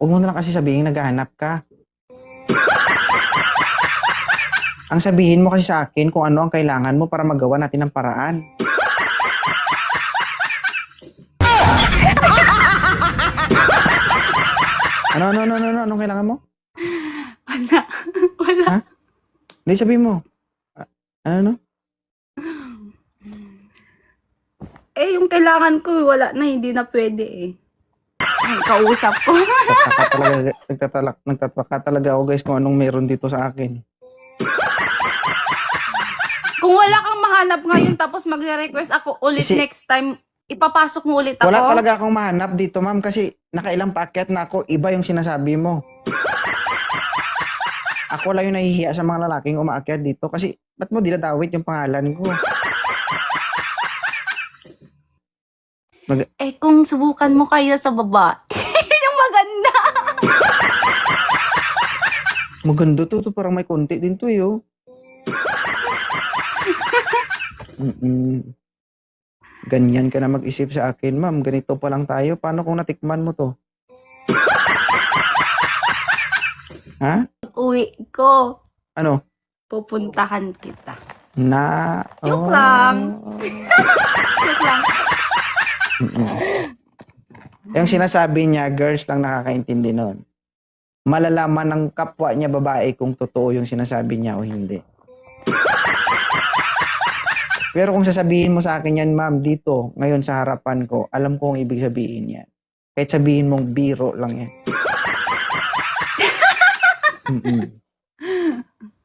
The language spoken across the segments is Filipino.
Huwag mo na lang kasi sabihin naghahanap ka. Ang sabihin mo kasi sa akin kung ano ang kailangan mo para magawa natin ng paraan. Anong kailangan mo? Wala. Wala. Ha? Hindi, sabihin mo. Ano? Eh, yung kailangan ko, wala na, hindi na pwede eh. Ay, kausap ko. Nagtataka talaga ako guys kung anong meron dito sa akin. Kung wala kang mahanap ngayon tapos magre-request ako ulit Kasi- next time, ipapasok mo ulit ako. Wala talaga akong mahanap dito, ma'am, kasi nakailang paakyat na ako, iba yung sinasabi mo. Ako lang yung nahihiya sa mga lalaking umaakyat dito kasi ba't mo dinadawit yung pangalan ko? Eh, kung subukan mo kayo sa baba, yung maganda. Maganda to parang may konti din to eh, oh. Ganyan ka na mag-isip sa akin, ma'am. Ganito pa lang tayo. Paano kung natikman mo to? Ha? Uwi ko, Ano? pupuntahan kita. Oh. Joke lang. Joke lang. Yung sinasabi niya, girls lang nakakaintindi nun. Malalaman ng kapwa niya babae kung totoo yung sinasabi niya o hindi. Pero kung sasabihin mo sa akin yan, ma'am, dito, ngayon sa harapan ko, alam ko ang ibig sabihin yan. Kahit sabihin mong biro lang yan.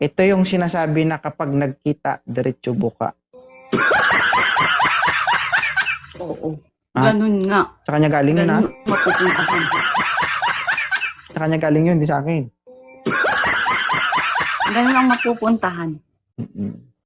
Ito yung sinasabi na kapag nagkita, diretso buka. Oo. Ah? Ganun nga. Sa kanya galing yun, ha? Ganun mapupuntahan. Sa kanya galing yun, di sa akin. Ganun ang mapupuntahan.